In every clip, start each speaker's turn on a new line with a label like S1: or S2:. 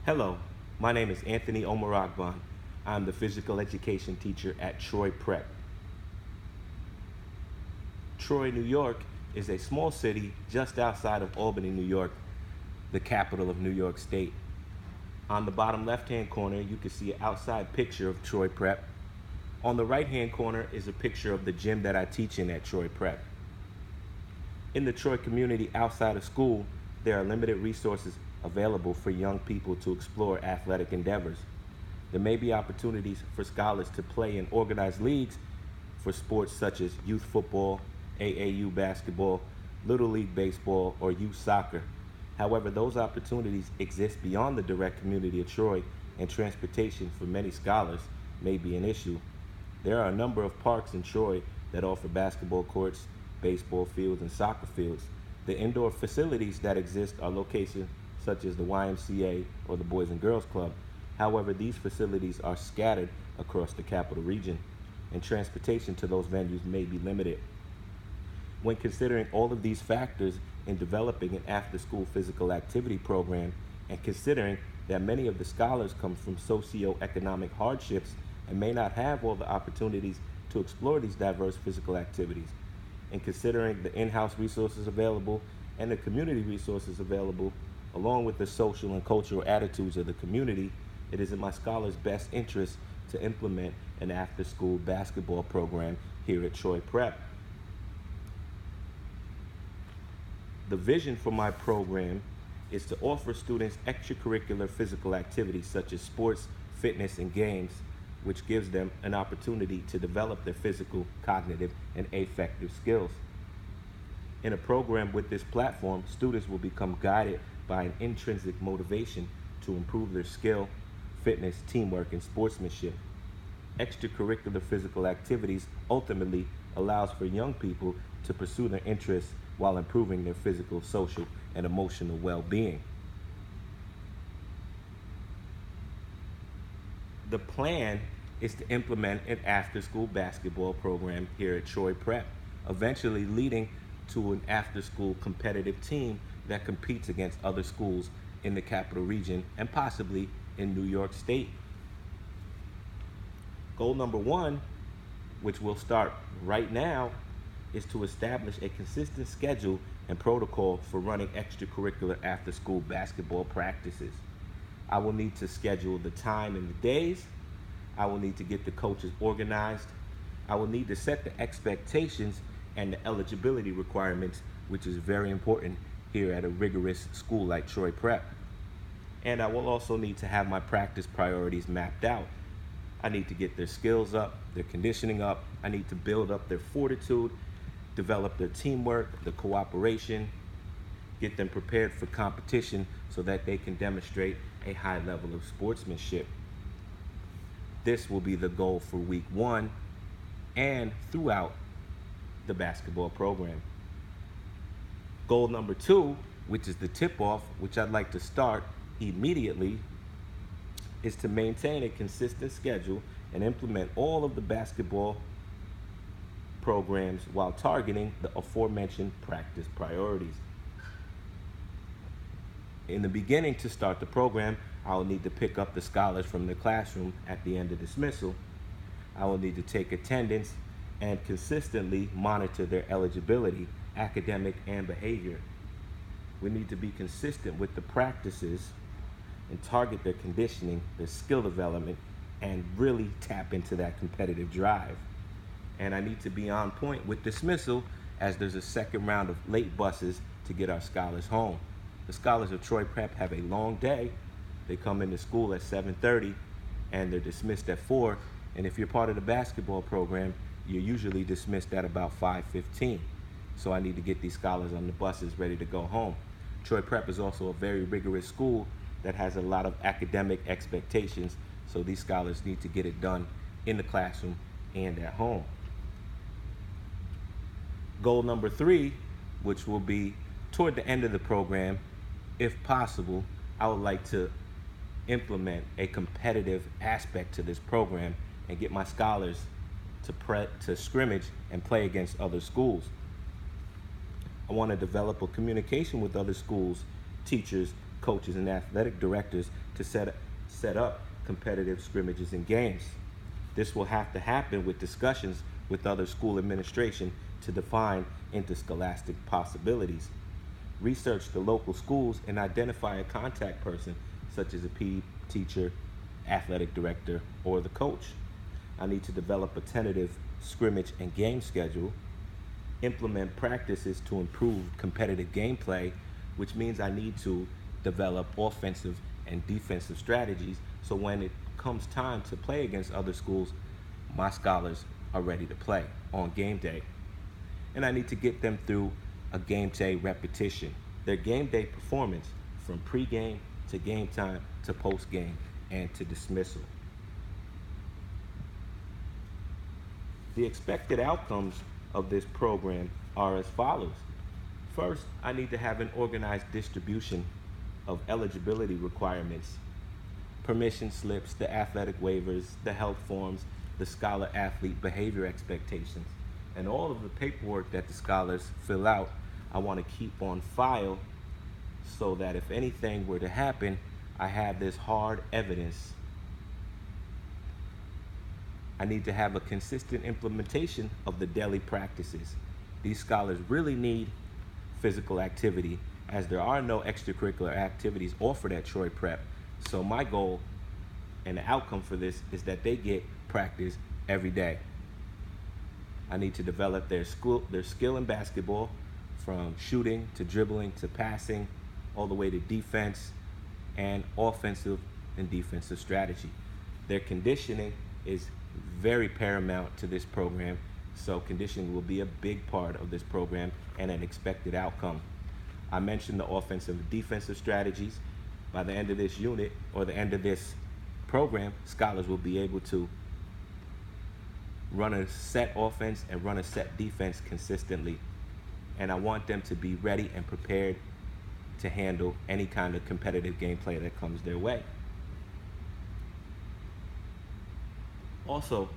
S1: Hello, my name is Anthony Omaragban. I'm the physical education teacher at Troy Prep. Troy, New York is a small city just outside of Albany, New York, the capital of New York State. On the bottom left-hand corner, you can see an outside picture of Troy Prep. On the right-hand corner is a picture of the gym that I teach in at Troy Prep. In the Troy community outside of school, there are limited resources available for young people to explore athletic endeavors. There may be opportunities for scholars to play in organized leagues for sports such as youth football, AAU basketball, Little League baseball, or youth soccer. However, those opportunities exist beyond the direct community of Troy, and transportation for many scholars may be an issue. There are a number of parks in Troy that offer basketball courts, baseball fields, and soccer fields. The indoor facilities that exist are locations such as the YMCA or the Boys and Girls Club. However, these facilities are scattered across the capital region, and transportation to those venues may be limited. When considering all of these factors in developing an after-school physical activity program, and considering that many of the scholars come from socioeconomic hardships and may not have all the opportunities to explore these diverse physical activities, and considering the in-house resources available and the community resources available, along with the social and cultural attitudes of the community, it is in my scholars' best interest to implement an after-school basketball program here at Troy Prep. The vision for my program is to offer students extracurricular physical activities such as sports, fitness, and games, which gives them an opportunity to develop their physical, cognitive, and affective skills. In a program with this platform, students will become guided by an intrinsic motivation to improve their skill, fitness, teamwork, and sportsmanship. Extracurricular physical activities ultimately allows for young people to pursue their interests while improving their physical, social, and emotional well-being. The plan is to implement an after-school basketball program here at Troy Prep, eventually leading to an after-school competitive team that competes against other schools in the capital region and possibly in New York State. Goal number one, which we'll start right now, is to establish a consistent schedule and protocol for running extracurricular after-school basketball practices. I will need to schedule the time and the days. I will need to get the coaches organized. I will need to set the expectations and the eligibility requirements, which is very important here at a rigorous school like Troy Prep. And I will also need to have my practice priorities mapped out. I need to get their skills up, their conditioning up. I need to build up their fortitude, develop their teamwork, the cooperation, get them prepared for competition so that they can demonstrate a high level of sportsmanship. This will be the goal for week one and throughout the basketball program. Goal number two, which is the tip-off, which I'd like to start immediately, is to maintain a consistent schedule and implement all of the basketball programs while targeting the aforementioned practice priorities. In the beginning, to start the program, I will need to pick up the scholars from the classroom at the end of dismissal. I will need to take attendance and consistently monitor their eligibility, academic, and behavior. We need to be consistent with the practices and target their conditioning, their skill development, and really tap into that competitive drive. And I need to be on point with dismissal, as there's a second round of late buses to get our scholars home. The scholars of Troy Prep have a long day. They come into school at 7:30 and they're dismissed at 4. And if you're part of the basketball program, you're usually dismissed at about 5:15. So I need to get these scholars on the buses ready to go home. Troy Prep is also a very rigorous school that has a lot of academic expectations, so these scholars need to get it done in the classroom and at home. Goal number three, which will be toward the end of the program, if possible, I would like to implement a competitive aspect to this program and get my scholars to scrimmage and play against other schools. I want to develop a communication with other schools, teachers, coaches, and athletic directors to set up competitive scrimmages and games. This will have to happen with discussions with other school administration to define interscholastic possibilities. Research the local schools and identify a contact person, such as a PE teacher, athletic director, or the coach. I need to develop a tentative scrimmage and game schedule, implement practices to improve competitive gameplay, which means I need to develop offensive and defensive strategies so when it comes time to play against other schools, my scholars are ready to play on game day. And I need to get them through a game day repetition, their game day performance from pregame to game time to postgame and to dismissal. The expected outcomes of this program are as follows. First, I need to have an organized distribution of eligibility requirements, permission slips, the athletic waivers, the health forms, the scholar-athlete behavior expectations, and all of the paperwork that the scholars fill out, I want to keep on file so that if anything were to happen, I have this hard evidence. I need to have a consistent implementation of the daily practices. These scholars really need physical activity as there are no extracurricular activities offered at Troy Prep. So my goal and the outcome for this is that they get practice every day. I need to develop their skill in basketball, from shooting to dribbling to passing, all the way to defense and offensive and defensive strategy. Their conditioning is very paramount to this program, so conditioning will be a big part of this program and an expected outcome. I mentioned the offensive and defensive strategies. By the end of this unit or the end of this program, scholars will be able to run a set offense and run a set defense consistently. And I want them to be ready and prepared to handle any kind of competitive gameplay that comes their way. Also,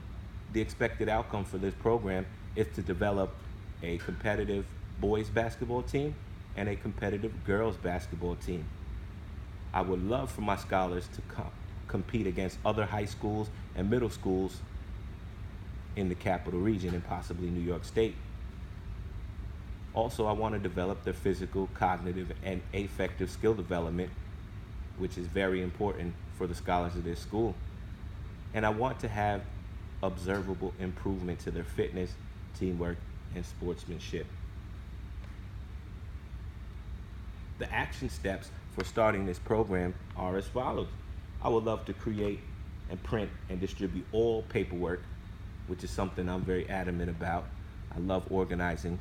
S1: the expected outcome for this program is to develop a competitive boys basketball team and a competitive girls basketball team. I would love for my scholars to compete against other high schools and middle schools in the capital region and possibly New York State. Also, I want to develop their physical, cognitive, and affective skill development, which is very important for the scholars of this school. And I want to have observable improvement to their fitness, teamwork, and sportsmanship. The action steps for starting this program are as follows. I would love to create and print and distribute all paperwork, which is something I'm very adamant about. I love organizing.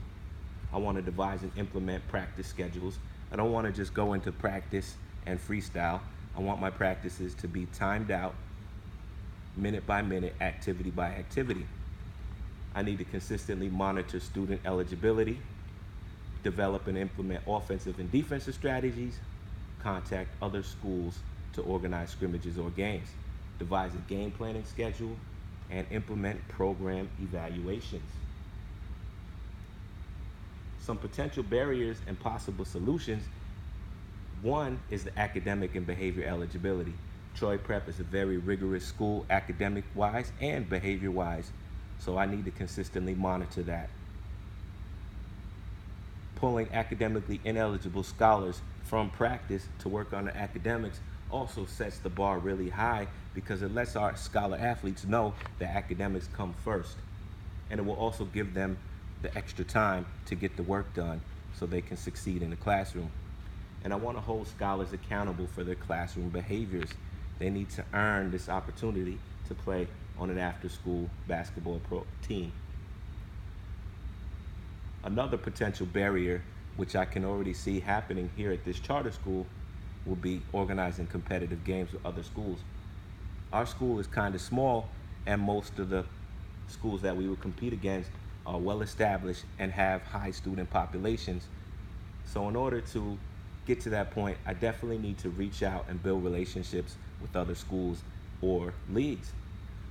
S1: I want to devise and implement practice schedules. I don't want to just go into practice and freestyle. I want my practices to be timed out, minute by minute, activity by activity. I need to consistently monitor student eligibility, develop and implement offensive and defensive strategies, contact other schools to organize scrimmages or games, devise a game planning schedule, and implement program evaluations. Some potential barriers and possible solutions. One is the academic and behavior eligibility. Troy Prep is a very rigorous school academic-wise and behavior-wise, so I need to consistently monitor that. Pulling academically ineligible scholars from practice to work on the academics also sets the bar really high because it lets our scholar athletes know that academics come first. And it will also give them the extra time to get the work done so they can succeed in the classroom. And I want to hold scholars accountable for their classroom behaviors. They need to earn this opportunity to play on an after-school basketball team. Another potential barrier, which I can already see happening here at this charter school, will be organizing competitive games with other schools. Our school is kind of small, and most of the schools that we would compete against are well established and have high student populations. So in order to get to that point, I definitely need to reach out and build relationships with other schools or leagues.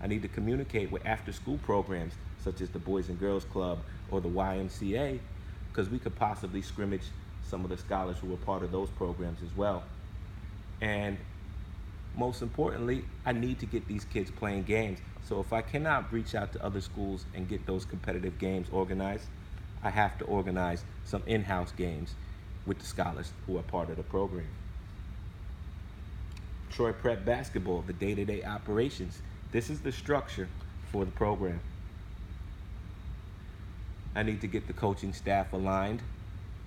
S1: I need to communicate with after-school programs such as the Boys and Girls Club or the YMCA, because we could possibly scrimmage some of the scholars who were part of those programs as well. And most importantly, I need to get these kids playing games. So if I cannot reach out to other schools and get those competitive games organized, I have to organize some in-house games with the scholars who are part of the program. Troy Prep basketball, the day-to-day operations. This is the structure for the program. I need to get the coaching staff aligned.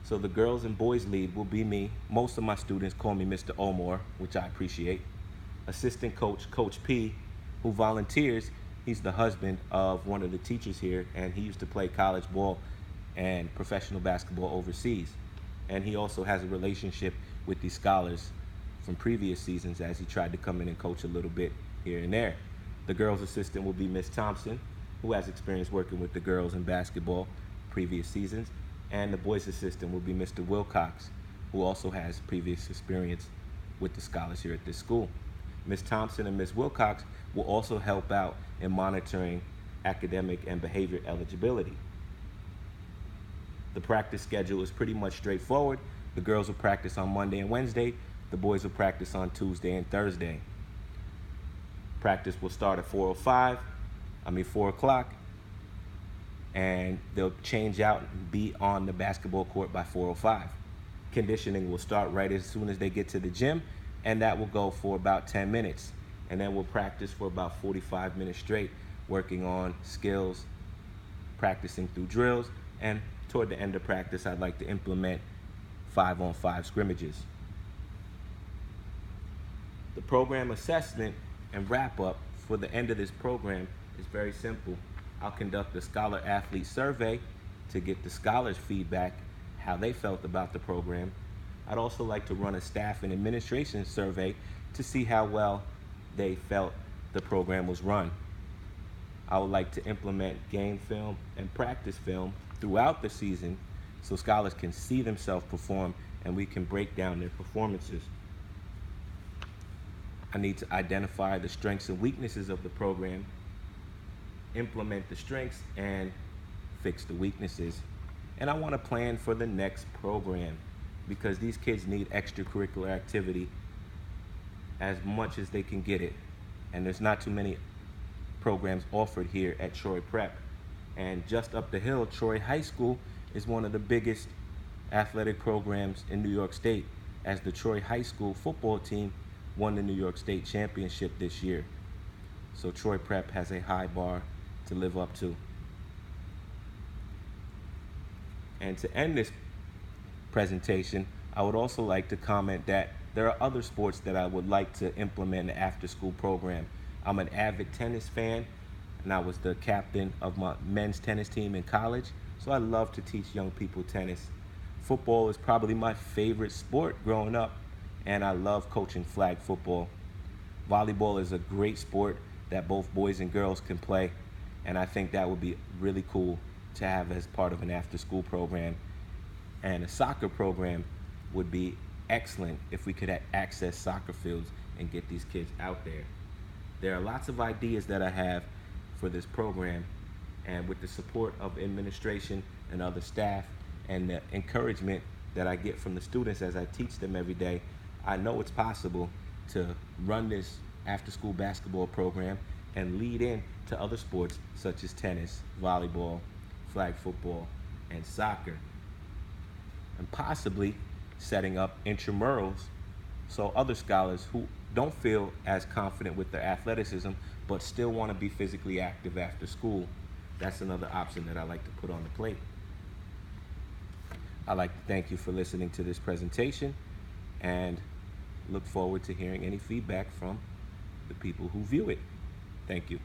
S1: So the girls and boys lead will be me. Most of my students call me Mr. Omar, which I appreciate. Assistant coach, Coach P, who volunteers. He's the husband of one of the teachers here, and he used to play college ball and professional basketball overseas. And he also has a relationship with these scholars from previous seasons as he tried to come in and coach a little bit here and there. The girls' assistant will be Miss Thompson, who has experience working with the girls in basketball previous seasons. And the boys' assistant will be Mr. Wilcox, who also has previous experience with the scholars here at this school. Miss Thompson and Miss Wilcox will also help out in monitoring academic and behavior eligibility. The practice schedule is pretty much straightforward. The girls will practice on Monday and Wednesday. The boys will practice on Tuesday and Thursday. Practice will start at 4 o'clock, and they'll change out and be on the basketball court by 4:05. Conditioning will start right as soon as they get to the gym, and that will go for about 10 minutes. And then we'll practice for about 45 minutes straight, working on skills, practicing through drills, and toward the end of practice, I'd like to implement 5-on-5 scrimmages. The program assessment and wrap up for the end of this program is very simple. I'll conduct a scholar athlete survey to get the scholars' feedback, how they felt about the program. I'd also like to run a staff and administration survey to see how well they felt the program was run. I would like to implement game film and practice film throughout the season so scholars can see themselves perform and we can break down their performances. I need to identify the strengths and weaknesses of the program, implement the strengths, and fix the weaknesses. And I want to plan for the next program because these kids need extracurricular activity as much as they can get it. And there's not too many programs offered here at Troy Prep. And just up the hill, Troy High School is one of the biggest athletic programs in New York State, as the Troy High School football team won the New York State Championship this year. So Troy Prep has a high bar to live up to. And to end this presentation, I would also like to comment that there are other sports that I would like to implement in the after-school program. I'm an avid tennis fan, and I was the captain of my men's tennis team in college, so I love to teach young people tennis. Football is probably my favorite sport growing up, and I love coaching flag football. Volleyball is a great sport that both boys and girls can play, and I think that would be really cool to have as part of an after-school program. And a soccer program would be excellent if we could access soccer fields and get these kids out there. There are lots of ideas that I have for this program, and with the support of administration and other staff and the encouragement that I get from the students as I teach them every day, I know it's possible to run this after-school basketball program and lead in to other sports such as tennis, volleyball, flag football, and soccer. And possibly setting up intramurals so other scholars who don't feel as confident with their athleticism but still want to be physically active after school, that's another option that I like to put on the plate. I'd like to thank you for listening to this presentation and look forward to hearing any feedback from the people who view it. Thank you.